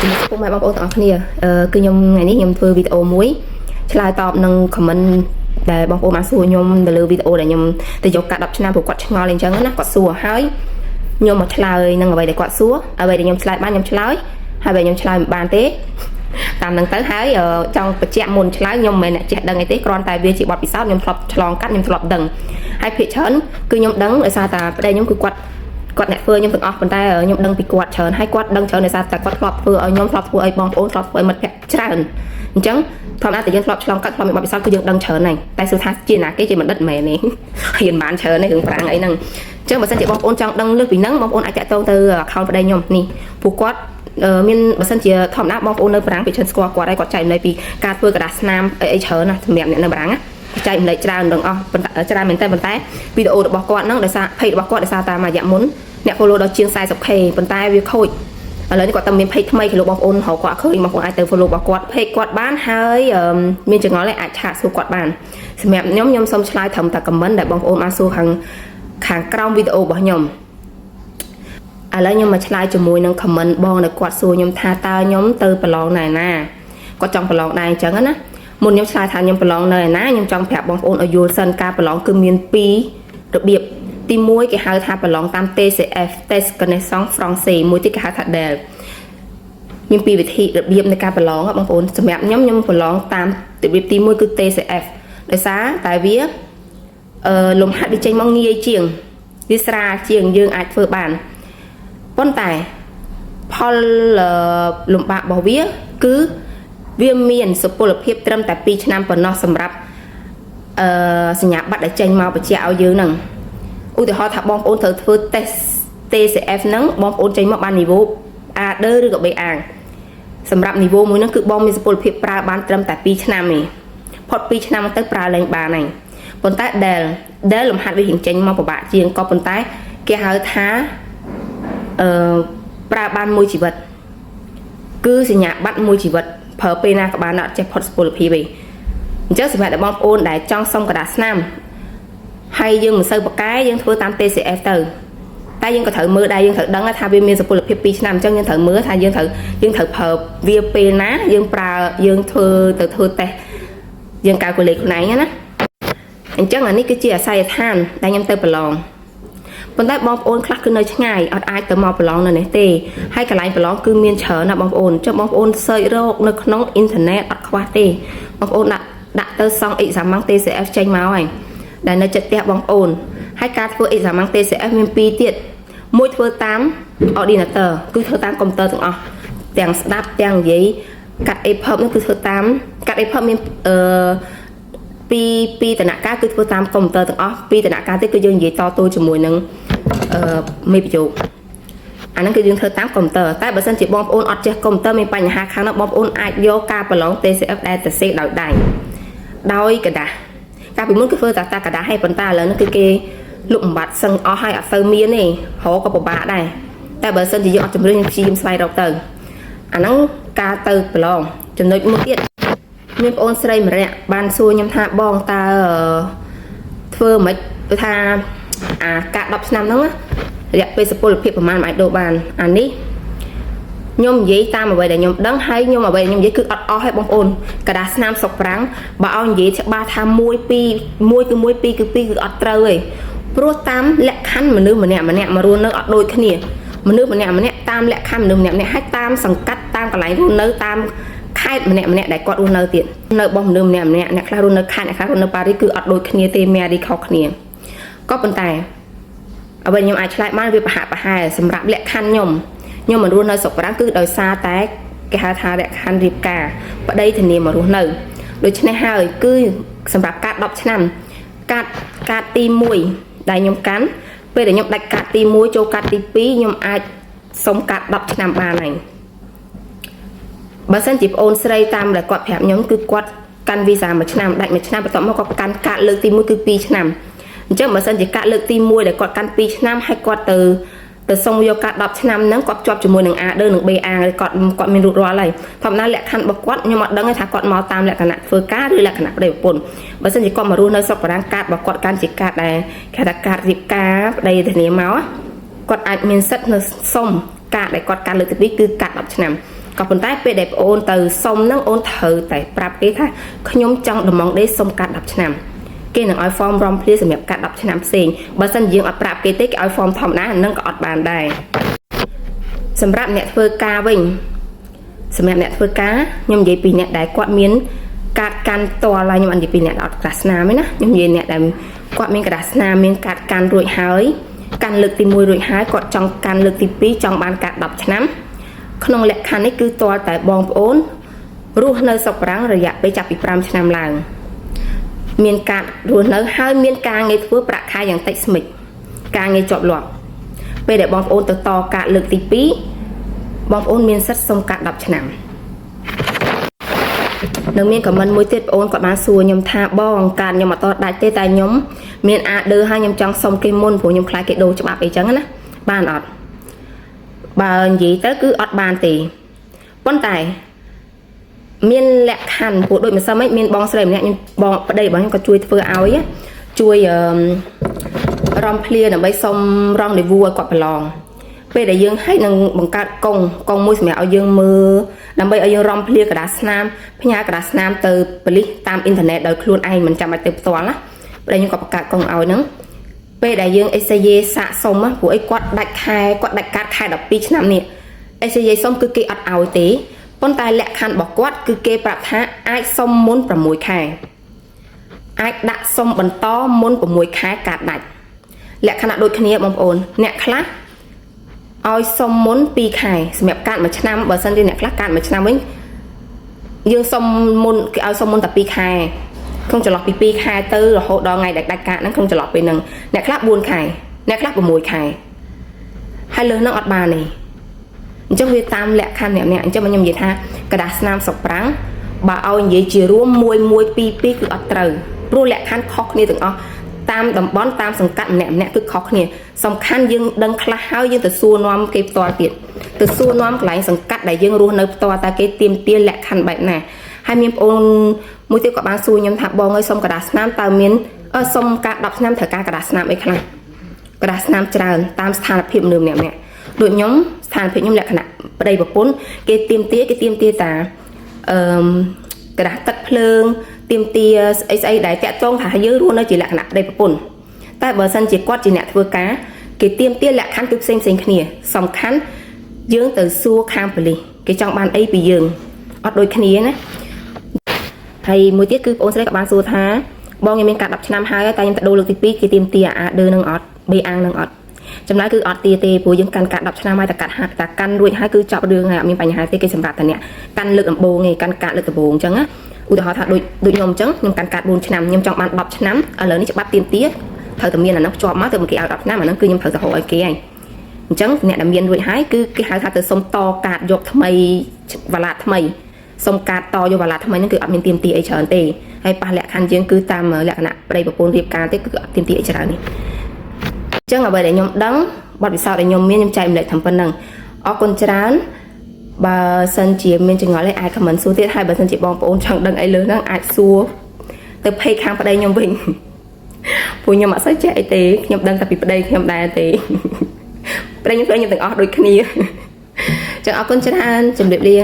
ពុកម៉ែបងប្អូនទាំងអស់គ្នាគឺខ្ញុំថ្ងៃនេះខ្ញុំធ្វើវីដេអូមួយឆ្លើយតបនឹង comment ដែលបងប្អូនបានសួរខ្ញុំទៅលើវីដេអូដែលខ្ញុំទៅយកកាត់10ឆ្នាំព្រោះគាត់ឆ្ងល់អីចឹងណាគាត់សួរហើយខ្ញុំមកឆ្លើយនឹងអ្វីដែលគាត់សួរអ្វីដែលខ្ញុំឆ្លើយបានខ្ញុំឆ្លើយហើយអ្វីខ្ញុំឆ្លើយមិនបានទេតាមនឹងទៅហើយចង់បញ្ជាក់មុនឆ្លើយខ្ញុំមិនមែនអ្នកចេះដឹងអីទេគ្រាន់តែវាជាបទពិសោធន៍ខ្ញុំធ្លាប់ឆ្លងកាត់ខ្ញុំធ្លាប់ដឹងហើយភាគច្រើនគឺខ្ញុំដឹងដោយសារតែប្តីខ្ញុំគឺគាត់អ្នកធ្វើខ្ញុំទាំងអស់ប៉ុន្តែខ្ញុំដឹងពីគាត់ច្រើនហើយគាត់ដឹងច្រើនដោយសារតែគាត់ធ្លាប់ធ្វើឲ្យខ្ញុំធ្លាប់ធ្វើឲ្យបងប្អូនធ្លាប់ធ្វើឲ្យមិត្តភក្តិច្រើនអញ្ចឹងធម្មតាតែយើងធ្លាប់ឆ្លងកាត់ធ្លាប់មានបទពិសោធន៍គឺយើងដឹងច្រើនហើយតែសួរថាជាណាគេជាបណ្ឌិតមែនទេរៀនបានច្រើនទេរឿងប្រាំងអីហ្នឹងអញ្ចឹងបើសិនជាបងប្អូនចង់ដឹងលើសពីហ្នឹងបងប្អូនអាចតាក់ទងទៅ account ប្តីខ្ញុំនេះពួកគាត់មានបើសិនជាធម្មតាបងប្អូននៅប្រាំងពីច្រើនស្គាល់គាត់ហើយគាត់ចែករំលែកពីការធ្វើกระดาษស្នាមអីច្រើនណាសម្រាប់អ្នកនៅប្រាំងណាចែករំលែកច្រើនទាំងអស់ច្រើនមែនតើប៉ុន្តែវីដេអូរបស់គាត់ហ្នឹងដោយសារ page របស់គាត់ដោយសារតាមរយៈមុនអ្នក follow ដល់ជាង 40k ប៉ុន្តែវាខូចឥឡូវនេះគាត់តែមាន page ថ្មីគេលោកបងប្អូនហៅគាត់ឃើញបងប្អូនអាចទៅ follow របស់គាត់ page គាត់បានហើយមានចង្អុលឯងអាចឆាតសួរគាត់បានសម្រាប់ខ្ញុំសូមឆ្លើយត្រឹមតែ comment ដែលបងប្អូនបានសួរខាងក្រោមវីដេអូរបស់ខ្ញុំឥឡូវខ្ញុំមកឆ្លើយជាមួយនឹង comment បងដែលគាត់សួរខ្ញុំថាតើខ្ញុំទៅប្រឡងនៅណាគាត់ចង់ប្រឡងដែរអញ្ចឹងណាមុនខ្ញុំឆ្លើយថាខ្ញុំប្រឡងនៅណាខ្ញុំចង់ប្រាប់បងប្អូនឲ្យយល់សិនការប្រឡងគឺមាន2របៀបទី1គេហៅថាប្រឡងតាម TCF Test Connaissance Français មួយទៀតគេហៅថា DEL មាន2វិធីរបៀបនៃការប្រឡងបងប្អូនសម្រាប់ខ្ញុំប្រឡងតាមរបៀបទី1គឺ TCF ដោយសារតែវាលំហាត់វាចេញមកងាយជាងវាស្រាលជាងយើងអាចធ្វើបានប៉ុន្តែផលលំបាករបស់វាគឺវាមានសុពលភាពត្រឹមតែ2ឆ្នាំប៉ុណ្ណោះសម្រាប់សញ្ញាបត្រដែលចេញមកបញ្ជាក់ឲ្យយើងហ្នឹងឧទាហរណ៍ថាបងប្អូនត្រូវធ្វើ test TCF ហ្នឹងបងប្អូនចេញមកបាន niveau A2 ឬក៏ B1 សម្រាប់ niveau មួយហ្នឹងគឺបងមានសុពលភាពប្រើបានត្រឹមតែ2ឆ្នាំទេផុត2ឆ្នាំទៅប្រើលែងបានហើយប៉ុន្តែ DEL លំហាត់វារៀងចេញមកពិបាកជាងក៏ប៉ុន្តែគេហៅថាប្រើបានមួយជីវិតគឺសញ្ញាបត្រមួយជីវិតប្រើពេលណាក៏បានអត់ចេះផុតសុពលភាពទេអញ្ចឹងសម្រាប់តែបងប្អូនដែលចង់សុំกระดาษស្នាមហើយយើងមិនសូវប្រកែយើងធ្វើតាម TCF ទៅតែយើងក៏ត្រូវមើលដែរយើងត្រូវដឹងថាវាមានសុពលភាព2ឆ្នាំអញ្ចឹងយើងត្រូវមើលថាយើងត្រូវប្រើវាពេលណាយើងប្រើយើងធ្វើតេស្តយើងកៅកូលេខ្លួនឯងណាអញ្ចឹងអានេះគឺជាអាស័យដ្ឋានដែលខ្ញុំទៅប្រឡងប៉ុន្តែបងប្អូនខ្លះគឺនៅឆ្ងាយអត់អាចទៅមកប្រឡងនៅនេះទេហើយកន្លែងប្រឡងគឺមានច្រើនណាបងប្អូនចុះបងប្អូន search រកនៅក្នុងអ៊ីនធឺណិតអត់ខ្វះទេបងប្អូនដាក់ទៅសង់ exam TCF ចេញមកហើយដែលនៅចិត្តផ្ទះបងប្អូនហើយការធ្វើ exam TCF មាន2ទៀតមួយធ្វើតាម ordinator គឺធ្វើតាមកុំព្យូទ័រទាំងអស់ទាំងស្ដាប់ទាំងនិយាយកាត់ EPUB នោះគឺធ្វើតាមកាត់ EPUB មានពីដំណាក់កាលគឺធ្វើតាមកុំព្យូទ័រទាំងអស់ពីដំណាក់កាលទៀតគឺយើងនិយាយតទល់ជាមួយនឹងមេប្រយោគអាហ្នឹងគឺយើងធ្វើតាមកុំព្យូទ័រតែបើសិនជាបងប្អូនអត់ចេះកុំព្យូទ័រមានបញ្ហាខាងនោះបងប្អូនអាចយកការប្រឡង TCF ដែលទៅសេដោយដៃដោយកដាស់កាលពីមុនគឺធ្វើតាកដាស់ហើយប៉ុន្តែឥឡូវនេះគឺគេលុបបំបត្តិសឹងអស់ហើយអត់ទៅមានទេរកក៏ពិបាកដែរតែបើសិនជាយើងអត់ជំរឿនយើងព្យាយាមស្វែងរកទៅអាហ្នឹងការទៅប្រឡងចំណុចមួយទៀតមានបងអូនស្រីម្នាក់បានសួរខ្ញុំថាបងតើធ្វើមិនគឺថាអាការ10ឆ្នាំហ្នឹងរយៈពេលសុពលភាពប្រហែលអាចដូរបានអានេះខ្ញុំនិយាយតាមអ្វីដែលខ្ញុំដឹងហើយខ្ញុំអ្វីដែលខ្ញុំនិយាយគឺអត់អស់ហើយបងប្អូនកដាស់ស្នាមសុកប្រាំងបើឲ្យនិយាយច្បាស់ថា1 2 1គឺ1 2គឺ2គឺអត់ត្រូវទេព្រោះតាមលក្ខខណ្ឌមនុស្សម្នាក់មករស់នៅអត់ដូចគ្នាមនុស្សម្នាក់តាមលក្ខខណ្ឌមនុស្សម្នាក់ហើយតាមសង្កាត់តាមកន្លែងរស់នៅតាមខេត្តម្នាក់ដែលគាត់រស់នៅទៀតនៅរបស់មនុស្សម្នាក់អ្នកខ្លះរស់នៅខេត្តអ្នកខ្លះរស់នៅប៉ារីសគឺអត់ដូចគ្នាទេមានរីខុសគ្នាក៏ប៉ុន្តែអ្វីខ្ញុំអាចឆ្លើយបានវាប្រហែលសម្រាប់លក្ខខណ្ឌខ្ញុំមិនរស់នៅស្រុកបារាំងគឺដោយសារតែគេហៅថាលក្ខខណ្ឌរៀបការប្តីធានាមករស់នៅដូច្នេះហើយគឺសម្រាប់ការ10ឆ្នាំកាតទី1ដែលខ្ញុំកាន់ពេលដែលខ្ញុំដាច់កាតទី1ចូលកាតទី2ខ្ញុំអាចសុំកាត10ឆ្នាំបានហើយបើសិនជាប្អូនស្រីតាមដែលគាត់ប្រាប់ខ្ញុំគឺគាត់កាន់វីសា1ឆ្នាំដាច់1ឆ្នាំបន្ទាប់មកគាត់កាន់កាតលើកទី1គឺ2ឆ្នាំអញ្ចឹងបើសិនជាកាតលើកទី1ដែលគាត់កាន់2ឆ្នាំហើយគាត់ទៅសុំយកកាត10ឆ្នាំហ្នឹងគាត់ជាប់ជាមួយនឹង A2 និង B1 គាត់មានរួចរាល់ហើយធម្មតាលក្ខខណ្ឌរបស់គាត់ខ្ញុំអត់ដឹងថាគាត់មកតាមលក្ខណៈធ្វើការឬលក្ខណៈប្តីប្រពន្ធបើសិនជាគាត់មករស់នៅស្រុកបារាំងកាតរបស់គាត់កាន់ជាកាតដែលគេថាកាតរៀបការប្តីធានាមកគាត់អាចមានសិទ្ធិនៅសុំកាតដែលគាត់កាន់លើកទី2គឺកាត10ឆ្នាំ ក៏ប៉ុន្តែពេលដែលបងអូនទៅសុំហ្នឹងអូនត្រូវតែប្រាប់គេថាខ្ញុំចង់ដំងដេសុំកាត់10ឆ្នាំគេនឹងឲ្យ form រំភ្លាសម្រាប់កាត់10ឆ្នាំផ្សេងបើសិនយើងអត់ប្រាប់គេទេគេឲ្យ form ធម្មតាហ្នឹងក៏អត់បានដែរសម្រាប់អ្នកធ្វើការវិញសម្រាប់អ្នកធ្វើការខ្ញុំនិយាយពីអ្នកដែលគាត់មានកាតកាន់ផ្ទាល់ហើយខ្ញុំអត់និយាយពីអ្នកអត់ក្រាស់ស្នាមទេណាខ្ញុំនិយាយអ្នកដែលគាត់មានក្រាស់ស្នាមមានកាតកាន់រួចហើយកាន់លើកទី1រួចហើយគាត់ចង់កាន់លើកទី2ចង់បានកាត់10ឆ្នាំក្នុងលក្ខខណ្ឌនេះគឺទាល់តែបងប្អូនរស់នៅស្រុកបារាំងរយៈពេលចាប់ពី5ឆ្នាំឡើងមានការរស់នៅហើយមានការងារធ្វើប្រាក់ខែយ៉ាងតិចស្មិចការងារជាប់លាប់ពេលដែលបងប្អូនទៅតកាតលើកទី2បងប្អូនមានសិទ្ធិសុំកាត់10ឆ្នាំនឹងមានខមមិនមួយទៀតបងប្អូនគាត់បានសួរខ្ញុំថាបងកាតខ្ញុំអត់តដាច់ទេតែខ្ញុំមានអាដឺហើយខ្ញុំចង់សុំគេមុនព្រោះខ្ញុំខ្លាចគេដូរច្បាប់អីចឹងណាបានអត់បើនិយាយទៅគឺអត់បានទេប៉ុន្តែមានលក្ខខណ្ឌព្រោះដូចម្សិលមិញមានបងស្រីម្នាក់ខ្ញុំបងប្តីរបស់ខ្ញុំក៏ជួយធ្វើឲ្យជួយរំភ្លាដើម្បីសុំរងនីវូឲ្យគាត់ប្រឡងពេលដែលយើងឲ្យនឹងបង្កើតកងមួយសម្រាប់ឲ្យយើងមើលដើម្បីឲ្យយើងរំភ្លាកระดาษស្នាមផ្ញើกระดาษស្នាមទៅប៉ូលីសតាមអ៊ីនធឺណិតដោយខ្លួនឯងមិនចាំបាច់ទៅផ្ទាល់ណាពេលខ្ញុំក៏បង្កើតកងឲ្យហ្នឹងពេលដែលយើងអេសយេសាកសុំព្រោះអីគាត់ដាច់ខែគាត់ដាច់កាតខែ12ឆ្នាំនេះអេសយេសុំគឺគេអត់ឲ្យទេប៉ុន្តែលក្ខខណ្ឌរបស់គាត់គឺគេប្រាប់ថាអាចសុំមុន6ខែអាចដាក់សុំបន្តមុន6ខែកាតដាច់លក្ខណៈដូចគ្នាបងប្អូនអ្នកខ្លះឲ្យសុំមុន2ខែសម្រាប់កាត1ឆ្នាំបើសិនជាអ្នកខ្លះកាត1ឆ្នាំវិញយើងសុំមុនគេឲ្យសុំមុនតែ2ខែក្នុងចន្លោះពី2ខែទៅរហូតដល់ថ្ងៃដែលដាច់កាតហ្នឹងក្នុងចន្លោះពេលហ្នឹងអ្នកខ្លះ4ខែអ្នកខ្លះ6ខែហើយលើសហ្នឹងអត់បានទេអញ្ចឹងវាតាមលក្ខខណ្ឌអ្នកអញ្ចឹងខ្ញុំនិយាយថាกระดาษស្នាមសុកប្រាំងបើឲ្យនិយាយជារួម1 1 2 2គឺអត់ត្រូវព្រោះលក្ខខណ្ឌខុសគ្នាទាំងអស់តាមតំបន់តាមសង្កាត់ម្នាក់គឺខុសគ្នាសំខាន់យើងដឹងខ្លះហើយយើងទៅសួរនាំគេផ្ទាល់ទៀតទៅសួរនាំកន្លែងសង្កាត់ដែលយើងរស់នៅផ្ទាល់តើគេទាមទារលក្ខខណ្ឌបែបណាហើយមានបងអូនមួយទៀតក៏បានសួរខ្ញុំថាបងអើយសុំกระดาษស្នាមតើមានសុំការ10ឆ្នាំត្រូវការกระดาษស្នាមអីខ្លះกระดาษស្នាមច្រើនតាមស្ថានភាពមនុស្សម្នាក់ដូចខ្ញុំស្ថានភាពខ្ញុំលក្ខណៈប្តីប្រពន្ធគេទាមទារតាกระดาษទឹកភ្លើងទាមទារស្អីដែលតាក់ទងថាយើងរស់នៅជាលក្ខណៈប្តីប្រពន្ធតែបើសិនជាគាត់ជាអ្នកធ្វើការគេទាមទារលក្ខខណ្ឌគឺផ្សេងគ្នាសំខាន់យើងទៅសួរខាងប៉ូលីសគេចង់បានអីពីយើងអត់ដូចគ្នាណាហើយមួយទៀតគឺបងស្រីក៏បានសួរថាបងខ្ញុំមានកាត់10ឆ្នាំហើយតែខ្ញុំទៅដូរលើកទី2គេទាមទារអាដឺនឹងអត់បេអាងនឹងអត់ចម្លើយគឺអត់ទាទេព្រោះយើងកាន់កាត់10ឆ្នាំហើយតែកាត់ហាត់តែកាន់រួចហើយគឺចប់រឿងហើយអត់មានបញ្ហាទេគេសម្រាប់តែអ្នកកាន់លើកដំបូងឯងកាន់កាត់លើកដំបូងអញ្ចឹងណាឧទាហរណ៍ថាដូចខ្ញុំអញ្ចឹងខ្ញុំកាន់កាត់4ឆ្នាំខ្ញុំចង់បាន10ឆ្នាំឥឡូវនេះច្បាប់ទាមទារត្រូវតែមានអានោះភ្ជាប់មកទៅគេឲ្យ10ឆ្នាំអានោះគឺខ្ញុំត្រូវទៅហៅឲ្យគេឯងអញ្ចឹងអ្នកដែលមានរួចហើយគឺគេហៅថាទៅសុំតកាតយកថ្មីវ៉ាឡាថ្មីសុំកាតតយកវ៉ាឡាថ្មីហ្នឹងគឺអត់មានទាមទារអីច្រើនទេហើយប៉ះលក្ខខណ្ឌយើងគឺតាមលក្ខណៈប្តីប្រពន្ធរៀបការទេគឺអត់ទាមទារអីច្រើននេះអញ្ចឹងអ្វីដែលខ្ញុំដឹងបទពិសោធន៍ដែលខ្ញុំមានខ្ញុំចែកម្លែកតាមប៉ុណ្ណឹងអរគុណច្រើនបើសិនជាមានចង្អុលឯងអាចខមមិនសួរទៀតហើយបើសិនជាបងប្អូនចង់ដឹងអីលើហ្នឹងអាចសួរទៅពេកខាងប្តីខ្ញុំវិញព្រោះខ្ញុំអត់សូវចេះអីទេខ្ញុំដឹងតែពីប្តីខ្ញុំដែរទេប្តីខ្ញុំទាំងអស់ដូចគ្នាអញ្ចឹងអរគុណច្រើនជម្រាបលា